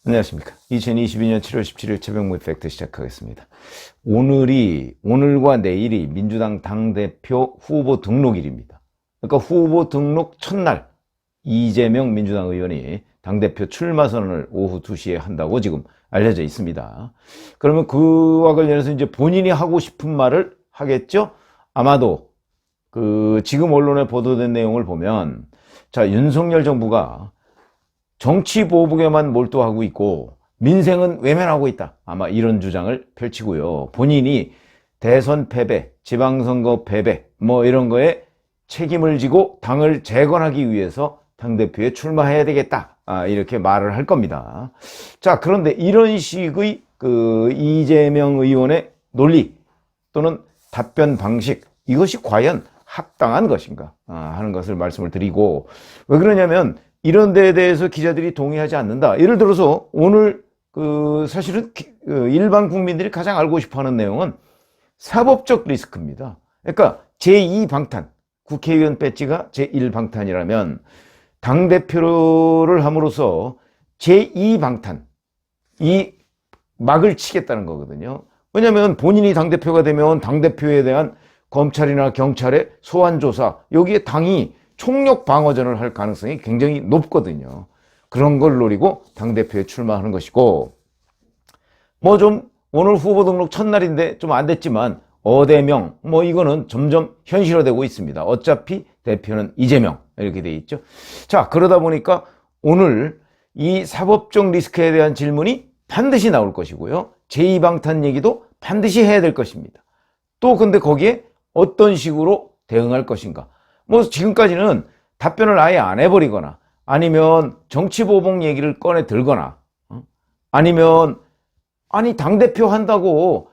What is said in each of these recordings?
안녕하십니까. 2022년 7월 17일 최병무의 팩트 시작하겠습니다. 오늘과 내일이 민주당 당대표 후보 등록일입니다. 그러니까 후보 등록 첫날 이재명 민주당 의원이 당대표 출마 선언을 오후 2시에 한다고 지금 알려져 있습니다. 그러면 그와 관련해서 이제 본인이 하고 싶은 말을 하겠죠? 아마도 지금 언론에 보도된 내용을 보면, 자, 윤석열 정부가 정치 보복에만 몰두하고 있고 민생은 외면하고 있다, 아마 이런 주장을 펼치고요. 본인이 대선 패배, 지방선거 패배 이런 거에 책임을 지고 당을 재건하기 위해서 당대표에 출마해야 되겠다, 이렇게 말을 할 겁니다. 자, 그런데 이런 식의 이재명 의원의 논리 또는 답변 방식, 이것이 과연 합당한 것인가 하는 것을 말씀을 드리고, 왜 그러냐면 이런 데에 대해서 기자들이 동의하지 않는다. 예를 들어서 오늘 사실은 일반 국민들이 가장 알고 싶어하는 내용은 사법적 리스크입니다. 그러니까 제2방탄, 국회의원 배지가 제1방탄이라면 당대표를 함으로써 제2방탄, 이 막을 치겠다는 거거든요. 왜냐하면 본인이 당대표가 되면 당대표에 대한 검찰이나 경찰의 소환조사, 여기에 당이 총력 방어전을 할 가능성이 굉장히 높거든요. 그런 걸 노리고 당대표에 출마하는 것이고, 오늘 후보 등록 첫날인데 좀 안 됐지만 어대명 이거는 점점 현실화되고 있습니다. 어차피 대표는 이재명, 이렇게 돼 있죠. 자, 그러다 보니까 오늘 이 사법적 리스크에 대한 질문이 반드시 나올 것이고요. 제2방탄 얘기도 반드시 해야 될 것입니다. 또 근데 거기에 어떤 식으로 대응할 것인가. 지금까지는 답변을 아예 안 해버리거나, 아니면 정치보복 얘기를 꺼내 들거나, 아니면 당대표 한다고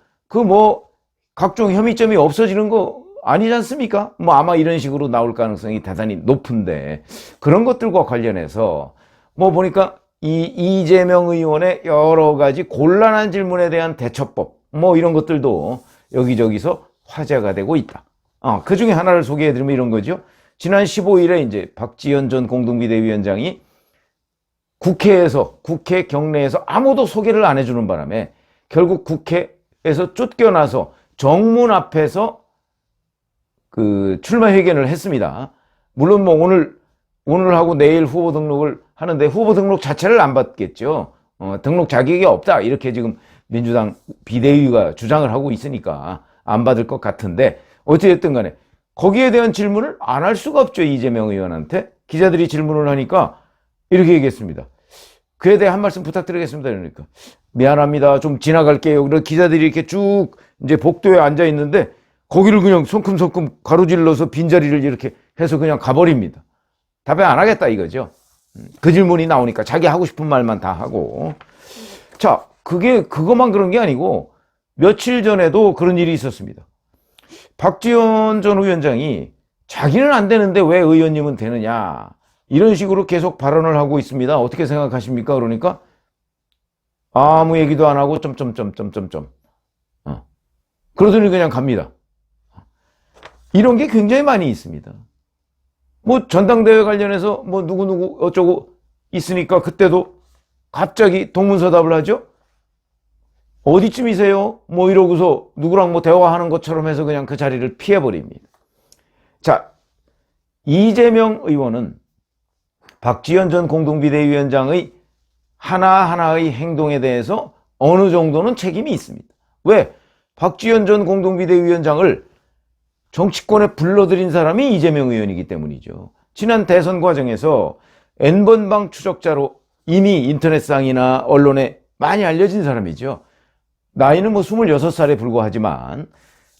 각종 혐의점이 없어지는 거 아니지 않습니까? 아마 이런 식으로 나올 가능성이 대단히 높은데, 그런 것들과 관련해서 보니까 이재명 의원의 여러 가지 곤란한 질문에 대한 대처법 이런 것들도 여기저기서 화제가 되고 있다. 그 중에 하나를 소개해드리면 이런 거죠. 지난 15일에 이제 박지원 전 공동비대위원장이 국회 경내에서 아무도 소개를 안 해주는 바람에 결국 국회에서 쫓겨나서 정문 앞에서 출마 회견을 했습니다. 물론 오늘하고 내일 후보 등록을 하는데 후보 등록 자체를 안 받겠죠. 등록 자격이 없다, 이렇게 지금 민주당 비대위가 주장을 하고 있으니까 안 받을 것 같은데, 어찌됐든 간에 거기에 대한 질문을 안 할 수가 없죠. 이재명 의원한테 기자들이 질문을 하니까 이렇게 얘기했습니다. 그에 대해 한 말씀 부탁드리겠습니다. 그러니까 미안합니다, 좀 지나갈게요. 그래서 기자들이 이렇게 쭉 이제 복도에 앉아 있는데 거기를 그냥 성큼성큼 가로질러서 빈자리를 이렇게 해서 그냥 가버립니다. 답변 안 하겠다 이거죠. 그 질문이 나오니까 자기 하고 싶은 말만 다 하고. 자, 그것만 그런 게 아니고 며칠 전에도 그런 일이 있었습니다. 박지원 전 위원장이 자기는 안 되는데 왜 의원님은 되느냐, 이런 식으로 계속 발언을 하고 있습니다. 어떻게 생각하십니까? 그러니까 아무 얘기도 안 하고 그러더니 그냥 갑니다. 이런 게 굉장히 많이 있습니다. 전당대회 관련해서 누구 어쩌고 있으니까 그때도 갑자기 동문서답을 하죠. 어디쯤이세요? 이러고서 누구랑 대화하는 것처럼 해서 그냥 그 자리를 피해버립니다. 자, 이재명 의원은 박지원 전 공동비대위원장의 하나하나의 행동에 대해서 어느 정도는 책임이 있습니다. 왜? 박지원 전 공동비대위원장을 정치권에 불러들인 사람이 이재명 의원이기 때문이죠. 지난 대선 과정에서 N번방 추적자로 이미 인터넷상이나 언론에 많이 알려진 사람이죠. 나이는 26살에 불과하지만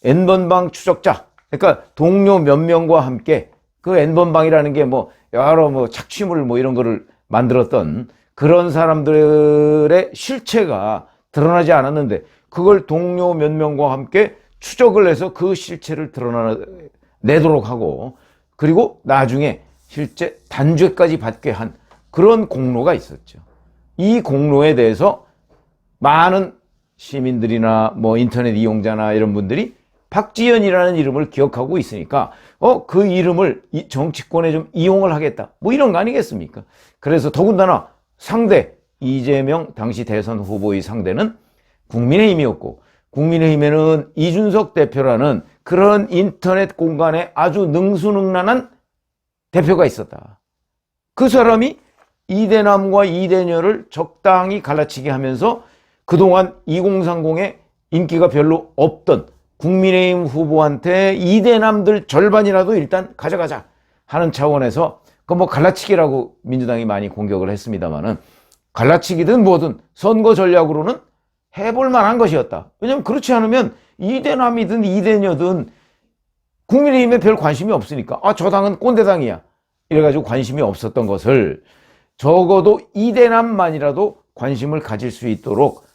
N번방 추적자, 그러니까 동료 몇 명과 함께 그 N번방이라는 게 여러 착취물 이런 거를 만들었던 그런 사람들의 실체가 드러나지 않았는데, 그걸 동료 몇 명과 함께 추적을 해서 그 실체를 드러내도록 하고, 그리고 나중에 실제 단죄까지 받게 한 그런 공로가 있었죠. 이 공로에 대해서 많은 시민들이나 인터넷 이용자나 이런 분들이 박지원이라는 이름을 기억하고 있으니까 그 이름을 정치권에 좀 이용을 하겠다, 이런 거 아니겠습니까? 그래서 더군다나 상대 이재명 당시 대선 후보의 상대는 국민의힘이었고, 국민의힘에는 이준석 대표라는 그런 인터넷 공간에 아주 능수능란한 대표가 있었다. 그 사람이 이대남과 이대녀를 적당히 갈라치게 하면서 그동안 2030에 인기가 별로 없던 국민의힘 후보한테 이대남들 절반이라도 일단 가져가자 하는 차원에서 그 뭐 갈라치기라고 민주당이 많이 공격을 했습니다만은, 갈라치기든 뭐든 선거 전략으로는 해볼 만한 것이었다. 왜냐면 그렇지 않으면 이대남이든 이대녀든 국민의힘에 별 관심이 없으니까, 아, 저 당은 꼰대당이야 이래가지고 관심이 없었던 것을 적어도 이대남만이라도 관심을 가질 수 있도록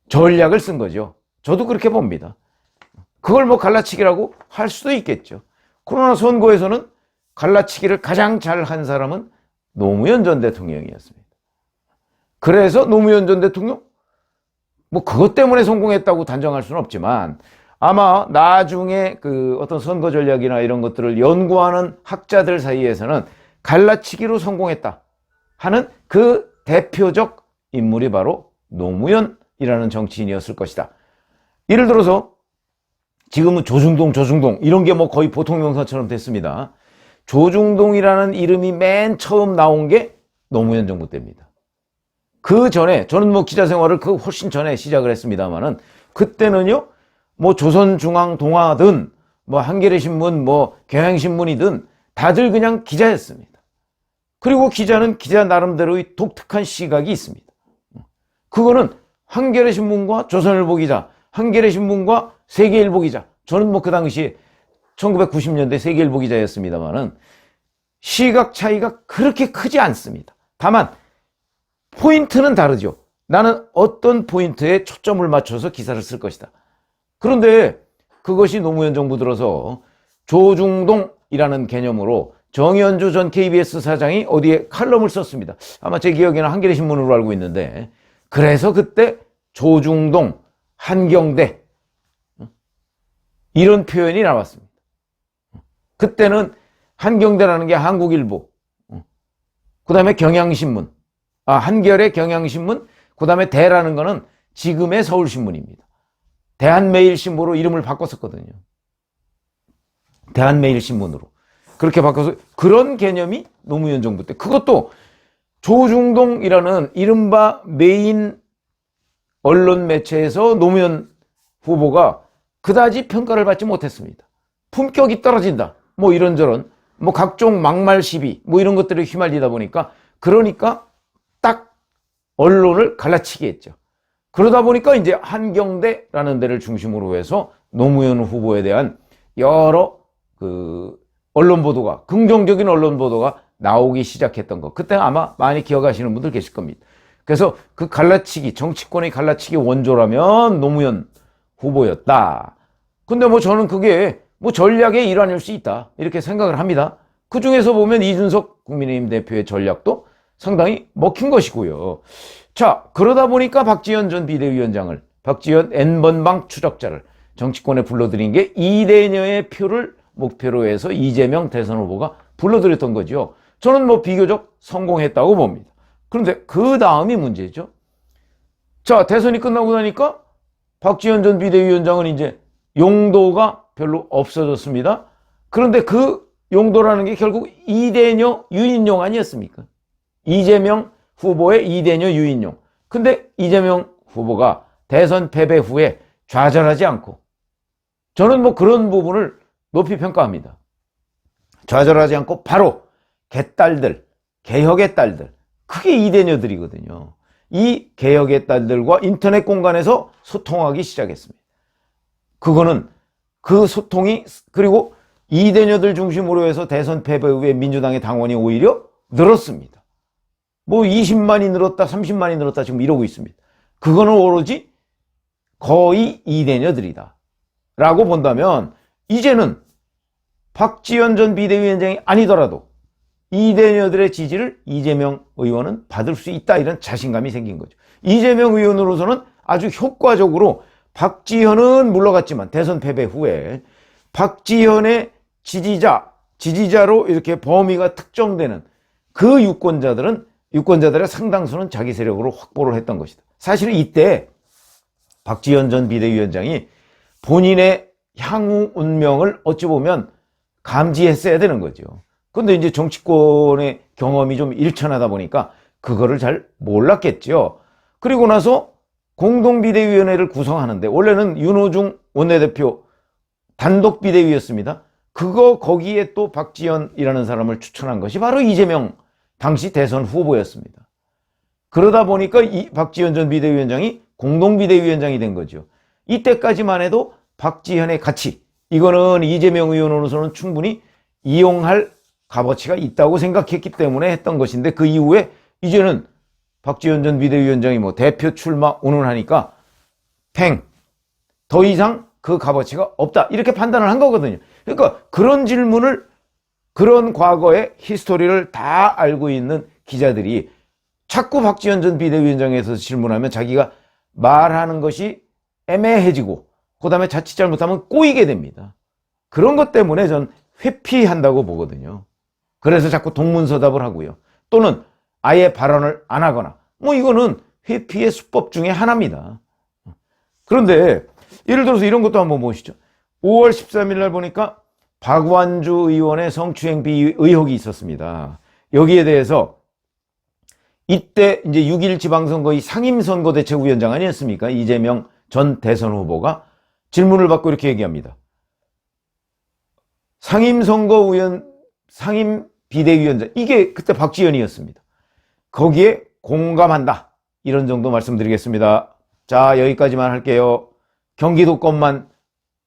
전략을 쓴 거죠. 저도 그렇게 봅니다. 그걸 뭐 갈라치기라고 할 수도 있겠죠. 그러나 선거에서는 갈라치기를 가장 잘한 사람은 노무현 전 대통령이었습니다. 그래서 노무현 전 대통령 뭐 그것 때문에 성공했다고 단정할 수는 없지만, 아마 나중에 그 어떤 선거 전략이나 이런 것들을 연구하는 학자들 사이에서는 갈라치기로 성공했다 하는 그 대표적 인물이 바로 노무현이라는 정치인이었을 것이다. 예를 들어서 지금은 조중동 이런 게 뭐 거의 보통 명사처럼 됐습니다. 조중동이라는 이름이 맨 처음 나온 게 노무현 정부 때입니다. 그 전에, 저는 뭐 기자 생활을 그 훨씬 전에 시작을 했습니다만은, 그때는요, 뭐 조선중앙동화든 뭐 한겨레신문, 뭐 경향신문이든 다들 그냥 기자였습니다. 그리고 기자는 기자 나름대로의 독특한 시각이 있습니다. 그거는 한겨레신문과 조선일보 기자, 한겨레신문과 세계일보 기자, 저는 뭐 그 당시에 1990년대 세계일보 기자였습니다만은 시각 차이가 그렇게 크지 않습니다. 다만 포인트는 다르죠. 나는 어떤 포인트에 초점을 맞춰서 기사를 쓸 것이다. 그런데 그것이 노무현 정부 들어서 조중동이라는 개념으로 정의연주 전 KBS 사장이 어디에 칼럼을 썼습니다. 아마 제 기억에는 한겨레신문으로 알고 있는데, 그래서 그때 조중동, 한경대 이런 표현이 나왔습니다. 그때는 한경대라는 게 한국일보, 그 다음에 경향신문, 한겨레 경향신문, 그 다음에 대라는 거는 지금의 서울신문입니다. 대한매일신보로 이름을 바꿨었거든요. 대한매일신문으로. 그렇게 바꿔서 그런 개념이 노무현 정부 때, 그것도 조중동이라는 이른바 메인 언론 매체에서 노무현 후보가 그다지 평가를 받지 못했습니다. 품격이 떨어진다, 뭐 이런저런 뭐 각종 막말 시비 뭐 이런 것들을 휘말리다 보니까, 그러니까 딱 언론을 갈라치기 했죠. 그러다 보니까 이제 한경대라는 데를 중심으로 해서 노무현 후보에 대한 여러 그 언론 보도가, 긍정적인 언론 보도가 나오기 시작했던 거, 그때 아마 많이 기억하시는 분들 계실 겁니다. 그래서 그 갈라치기, 정치권의 갈라치기 원조라면 노무현 후보였다. 근데 뭐 저는 그게 뭐 전략의 일환일 수 있다 이렇게 생각을 합니다. 그 중에서 보면 이준석 국민의힘 대표의 전략도 상당히 먹힌 것이고요. 자, 그러다 보니까 박지원 전 비대위원장을, 박지원 N번방 추적자를 정치권에 불러들인 게 이대녀의 표를 목표로 해서 이재명 대선 후보가 불러들였던 거죠. 저는 뭐 비교적 성공했다고 봅니다. 그런데 그 다음이 문제죠. 자, 대선이 끝나고 나니까 박지원 전 비대위원장은 이제 용도가 별로 없어졌습니다. 그런데 그 용도라는 게 결국 이대녀 유인용 아니었습니까? 이재명 후보의 이대녀 유인용. 근데 이재명 후보가 대선 패배 후에 좌절하지 않고, 저는 뭐 그런 부분을 높이 평가합니다. 좌절하지 않고 바로 개딸들, 개혁의 딸들, 그게 이대녀들이거든요. 이 개혁의 딸들과 인터넷 공간에서 소통하기 시작했습니다. 그거는 그 소통이, 그리고 이대녀들 중심으로 해서 대선 패배 후에 민주당의 당원이 오히려 늘었습니다. 뭐 20만이 늘었다, 30만이 늘었다 지금 이러고 있습니다. 그거는 오로지 거의 이대녀들이다 라고 본다면, 이제는 박지원 전 비대위원장이 아니더라도 이대녀들의 지지를 이재명 의원은 받을 수 있다, 이런 자신감이 생긴 거죠. 이재명 의원으로서는 아주 효과적으로 박지현은 물러갔지만 대선 패배 후에 박지현의 지지자로 이렇게 범위가 특정되는 그 유권자들은 유권자들의 상당수는 자기 세력으로 확보를 했던 것이다. 사실은 이때 박지원 전 비대위원장이 본인의 향후 운명을 어찌 보면 감지했어야 되는 거죠. 근데 이제 정치권의 경험이 좀 일천하다 보니까 그거를 잘 몰랐겠죠. 그리고 나서 공동비대위원회를 구성하는데 원래는 윤호중 원내대표 단독 비대위였습니다. 거기에 또 박지원이라는 사람을 추천한 것이 바로 이재명 당시 대선 후보였습니다. 그러다 보니까 이 박지원 전 비대위원장이 공동비대위원장이 된 거죠. 이때까지만 해도 박지현의 가치, 이거는 이재명 의원으로서는 충분히 이용할 값어치가 있다고 생각했기 때문에 했던 것인데, 그 이후에 이제는 박지원 전 비대위원장이 뭐 대표 출마 운운하니까 더 이상 그 값어치가 없다, 이렇게 판단을 한 거거든요. 그러니까 그런 질문을, 그런 과거의 히스토리를 다 알고 있는 기자들이 자꾸 박지원 전 비대위원장에서 질문하면 자기가 말하는 것이 애매해지고 그 다음에 자칫 잘못하면 꼬이게 됩니다. 그런 것 때문에 전 회피한다고 보거든요. 그래서 자꾸 동문서답을 하고요. 또는 아예 발언을 안 하거나, 뭐 이거는 회피의 수법 중에 하나입니다. 그런데 예를 들어서 이런 것도 한번 보시죠. 5월 13일 날 보니까 박완주 의원의 성추행 비위 의혹이 있었습니다. 여기에 대해서 이때 이제 6.1 지방선거의 상임선거대책위원장 아니었습니까? 이재명 전 대선 후보가 질문을 받고 이렇게 얘기합니다. 상임비대위원장, 이게 그때 박지원이었습니다. 거기에 공감한다, 이런 정도 말씀드리겠습니다. 자, 여기까지만 할게요. 경기도 것만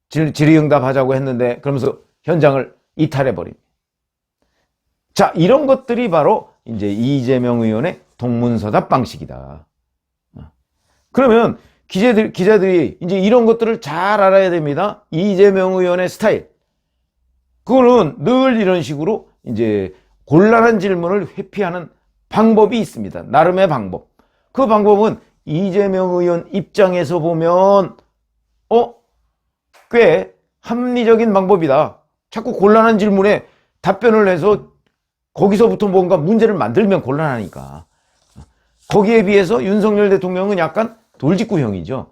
질의응답하자고 했는데 그러면서 현장을 이탈해버립니다. 자, 이런 것들이 바로 이제 이재명 의원의 동문서답 방식이다. 그러면 기자들이 이제 이런 것들을 잘 알아야 됩니다. 이재명 의원의 스타일. 그거는 늘 이런 식으로 이제 곤란한 질문을 회피하는 방법이 있습니다. 나름의 방법. 그 방법은 이재명 의원 입장에서 보면 꽤 합리적인 방법이다. 자꾸 곤란한 질문에 답변을 해서 거기서부터 뭔가 문제를 만들면 곤란하니까. 거기에 비해서 윤석열 대통령은 약간 돌직구형이죠.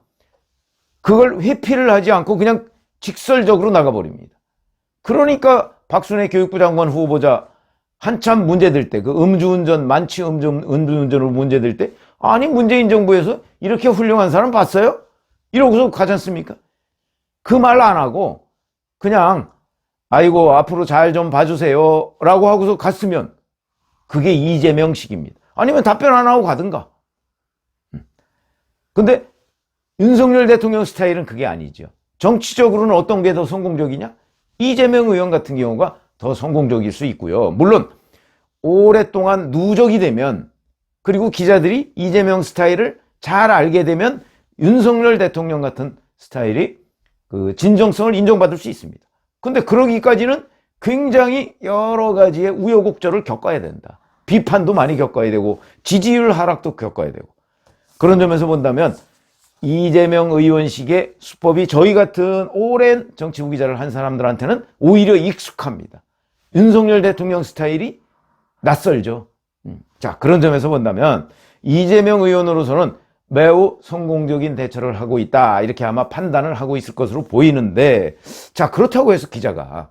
그걸 회피를 하지 않고 그냥 직설적으로 나가버립니다. 그러니까 박순애 교육부 장관 후보자 한참 문제될 때, 그 음주운전, 만취 음주운전으로 문제될 때, 아니 문재인 정부에서 이렇게 훌륭한 사람 봤어요? 이러고서 가지 않습니까? 그 말 안 하고 그냥 아이고 앞으로 잘 좀 봐주세요 라고 하고서 갔으면 그게 이재명식입니다. 아니면 답변 안 하고 가든가. 근데 윤석열 대통령 스타일은 그게 아니죠. 정치적으로는 어떤 게 더 성공적이냐? 이재명 의원 같은 경우가 더 성공적일 수 있고요. 물론 오랫동안 누적이 되면, 그리고 기자들이 이재명 스타일을 잘 알게 되면 윤석열 대통령 같은 스타일이 그 진정성을 인정받을 수 있습니다. 근데 그러기까지는 굉장히 여러 가지의 우여곡절을 겪어야 된다. 비판도 많이 겪어야 되고 지지율 하락도 겪어야 되고. 그런 점에서 본다면 이재명 의원식의 수법이 저희 같은 오랜 정치부 기자를 한 사람들한테는 오히려 익숙합니다. 윤석열 대통령 스타일이 낯설죠. 자, 그런 점에서 본다면 이재명 의원으로서는 매우 성공적인 대처를 하고 있다, 이렇게 아마 판단을 하고 있을 것으로 보이는데, 자, 그렇다고 해서 기자가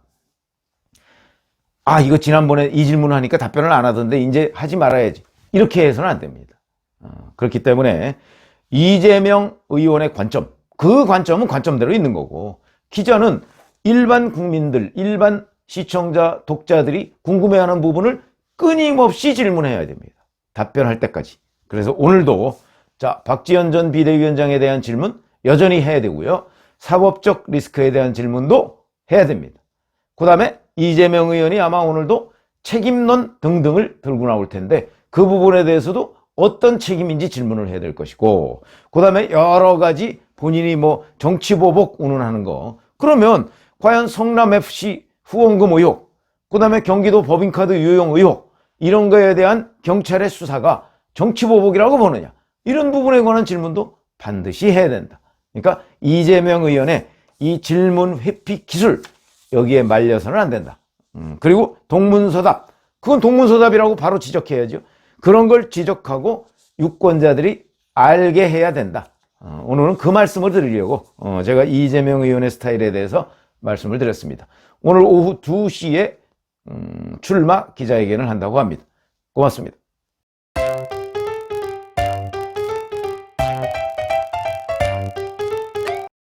이거 지난번에 이 질문을 하니까 답변을 안 하던데 이제 하지 말아야지, 이렇게 해서는 안 됩니다. 그렇기 때문에 이재명 의원의 관점, 그 관점은 관점대로 있는 거고, 기자는 일반 국민들, 일반 시청자, 독자들이 궁금해하는 부분을 끊임없이 질문해야 됩니다. 답변할 때까지. 그래서 오늘도 자, 박지원 전 비대위원장에 대한 질문 여전히 해야 되고요. 사법적 리스크에 대한 질문도 해야 됩니다. 그 다음에 이재명 의원이 아마 오늘도 책임론 등등을 들고 나올 텐데 그 부분에 대해서도 어떤 책임인지 질문을 해야 될 것이고, 그 다음에 여러 가지 본인이 뭐 정치보복 운운하는 거, 그러면 과연 성남FC 후원금 의혹, 그 다음에 경기도 법인카드 유용 의혹, 이런 거에 대한 경찰의 수사가 정치보복이라고 보느냐, 이런 부분에 관한 질문도 반드시 해야 된다. 그러니까 이재명 의원의 이 질문 회피 기술, 여기에 말려서는 안 된다. 그리고 동문서답, 그건 동문서답이라고 바로 지적해야죠. 그런 걸 지적하고 유권자들이 알게 해야 된다. 오늘은 그 말씀을 드리려고 제가 이재명 의원의 스타일에 대해서 말씀을 드렸습니다. 오늘 오후 2시에 출마 기자회견을 한다고 합니다. 고맙습니다.